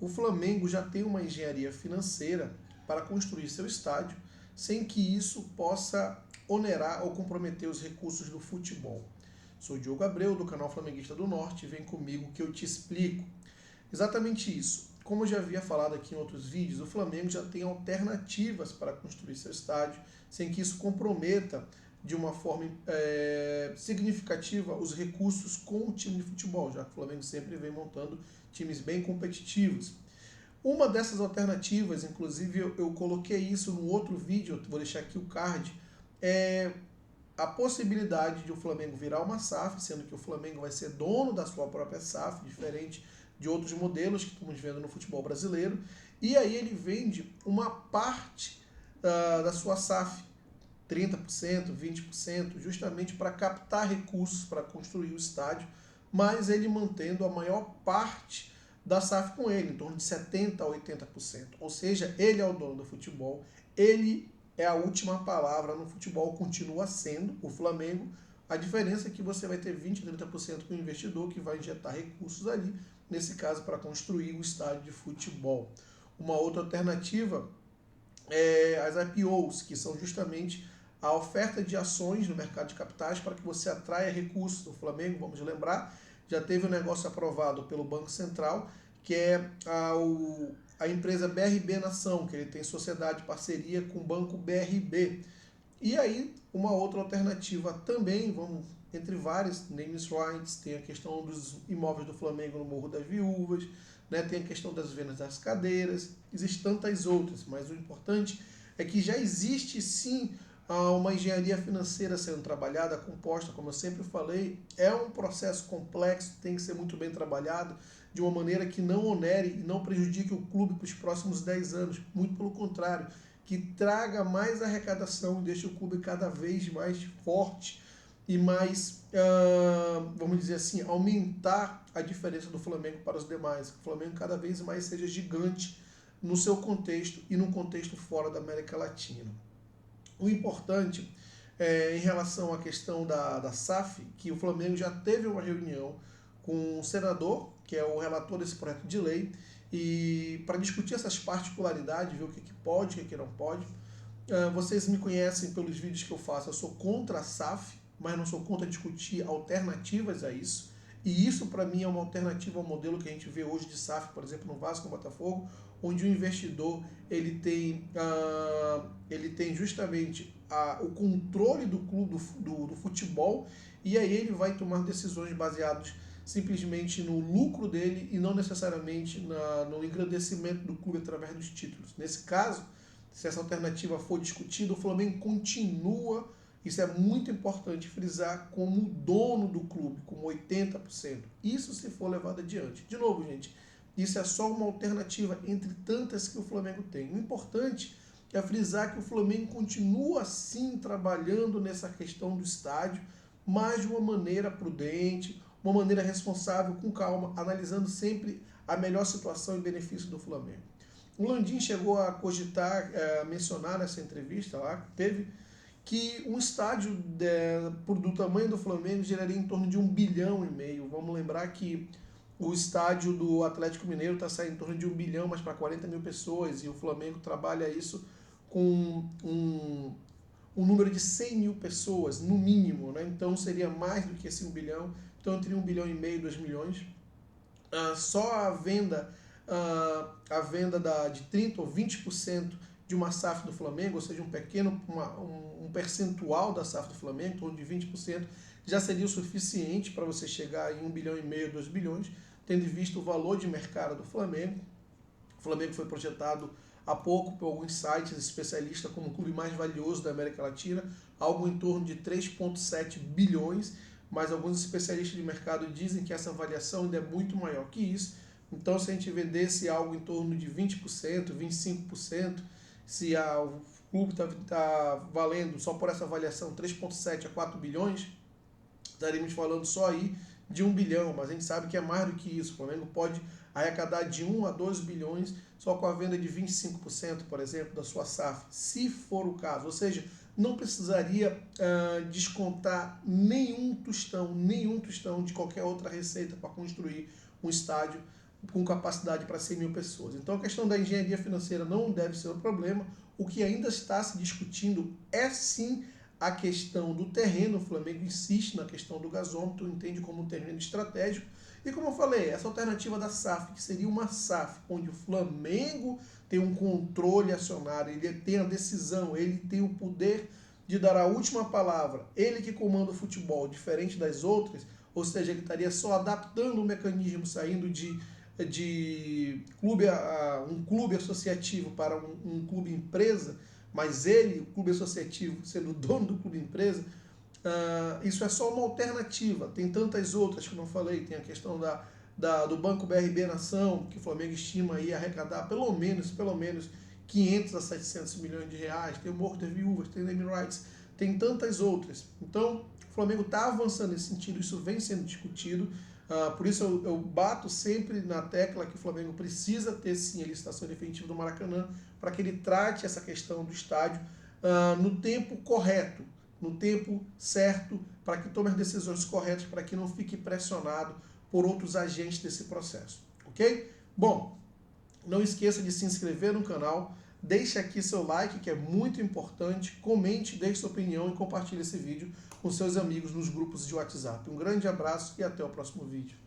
o Flamengo já tem uma engenharia financeira para construir seu estádio, sem que isso possa onerar ou comprometer os recursos do futebol. Sou Diogo Abreu, do canal Flamenguista do Norte, vem comigo que eu te explico. Exatamente isso. Como eu já havia falado aqui em outros vídeos, o Flamengo já tem alternativas para construir seu estádio, sem que isso comprometa de uma forma significativa os recursos com o time de futebol, já que o Flamengo sempre vem montando times bem competitivos. Uma dessas alternativas, inclusive eu coloquei isso no outro vídeo, vou deixar aqui o card, é a possibilidade de o Flamengo virar uma SAF, sendo que o Flamengo vai ser dono da sua própria SAF, diferente de outros modelos que estamos vendo no futebol brasileiro, e aí ele vende uma parte da sua SAF, 30%, 20%, justamente para captar recursos para construir o estádio, mas ele mantendo a maior parte da SAF com ele, em torno de 70% a 80%. Ou seja, ele é o dono do futebol, ele é a última palavra no futebol, continua sendo o Flamengo. A diferença é que você vai ter 20% a 30% com o investidor que vai injetar recursos ali, nesse caso para construir o estádio de futebol. Uma outra alternativa é as IPOs, que são justamente a oferta de ações no mercado de capitais para que você atraia recursos. O Flamengo, vamos lembrar, já teve um negócio aprovado pelo Banco Central, que é a empresa BRB Nação, que ele tem sociedade parceria com o Banco BRB. E aí, uma outra alternativa também, vamos entre várias, names rights, tem a questão dos imóveis do Flamengo no Morro das Viúvas, né, tem a questão das vendas das cadeiras, existem tantas outras, mas o importante é que já existe sim uma engenharia financeira sendo trabalhada, composta, como eu sempre falei, é um processo complexo, tem que ser muito bem trabalhado, de uma maneira que não onere e não prejudique o clube para os próximos 10 anos, muito pelo contrário, que traga mais arrecadação e deixe o clube cada vez mais forte e mais, vamos dizer assim, aumentar a diferença do Flamengo para os demais, que o Flamengo cada vez mais seja gigante no seu contexto e no contexto fora da América Latina. O importante em relação à questão da SAF, que o Flamengo já teve uma reunião com o senador, que é o relator desse projeto de lei, e para discutir essas particularidades, ver o que pode, o que não pode. Vocês me conhecem pelos vídeos que eu faço, eu sou contra a SAF, mas não sou contra discutir alternativas a isso. E isso, para mim, é uma alternativa ao modelo que a gente vê hoje de SAF, por exemplo, no Vasco e no Botafogo, onde o investidor ele tem justamente o controle do clube, do futebol, e aí ele vai tomar decisões baseadas simplesmente no lucro dele e não necessariamente no engrandecimento do clube através dos títulos. Nesse caso, se essa alternativa for discutida, o Flamengo continua, isso é muito importante frisar, como dono do clube, com 80%. Isso se for levado adiante. De novo, gente, isso é só uma alternativa entre tantas que o Flamengo tem. O importante é frisar que o Flamengo continua sim trabalhando nessa questão do estádio, mas de uma maneira prudente, uma maneira responsável, com calma, analisando sempre a melhor situação e benefício do Flamengo. O Landim chegou a cogitar, mencionar nessa entrevista lá, que teve, que um estádio do tamanho do Flamengo geraria em torno de 1,5 bilhão. Vamos lembrar que o estádio do Atlético Mineiro está saindo em torno de 1 bilhão, mas para 40 mil pessoas, e o Flamengo trabalha isso com um número de 100 mil pessoas, no mínimo, né? Então seria mais do que esse 1 bilhão, então entre 1,5 bilhão e 2 milhões. Só a venda de 30% ou 20% de uma SAF do Flamengo, ou seja, um percentual da SAF do Flamengo, em torno de 20%, já seria o suficiente para você chegar em 1,5 bilhão, 2 bilhões, tendo visto o valor de mercado do Flamengo. O Flamengo foi projetado há pouco por alguns sites especialistas como o clube mais valioso da América Latina, algo em torno de 3,7 bilhões, mas alguns especialistas de mercado dizem que essa avaliação ainda é muito maior que isso. Então, se a gente vendesse algo em torno de 20%, 25%, se o clube está valendo só por essa avaliação 3,7 a 4 bilhões, estaríamos falando só aí de 1 bilhão, mas a gente sabe que é mais do que isso. O Flamengo pode arrecadar de 1 a 2 bilhões só com a venda de 25%, por exemplo, da sua SAF, se for o caso. Ou seja, não precisaria descontar nenhum tostão de qualquer outra receita para construir um estádio com capacidade para 100 mil pessoas. Então a questão da engenharia financeira não deve ser um problema. O que ainda está se discutindo é sim a questão do terreno. O Flamengo insiste na questão do gasômetro, entende como um terreno estratégico. E como eu falei, essa alternativa da SAF, que seria uma SAF, onde o Flamengo tem um controle acionário, ele tem a decisão, ele tem o poder de dar a última palavra, ele que comanda o futebol, diferente das outras, ou seja, ele estaria só adaptando o mecanismo, saindo de clube um clube associativo para um clube empresa, mas ele, o clube associativo, sendo o dono do clube empresa, isso é só uma alternativa. Tem tantas outras que eu não falei, tem a questão do Banco BRB Nação, que o Flamengo estima aí arrecadar pelo menos 500 a 700 milhões de reais, tem o Morro das Viúvas, tem o Name Rights, tem tantas outras. Então, o Flamengo está avançando nesse sentido, isso vem sendo discutido. Por isso eu bato sempre na tecla que o Flamengo precisa ter sim a licitação definitiva do Maracanã, para que ele trate essa questão do estádio no tempo correto, no tempo certo, para que tome as decisões corretas, para que não fique pressionado por outros agentes desse processo, ok? Bom, não esqueça de se inscrever no canal, deixe aqui seu like, que é muito importante, comente, deixe sua opinião e compartilhe esse vídeo com seus amigos nos grupos de WhatsApp. Um grande abraço e até o próximo vídeo.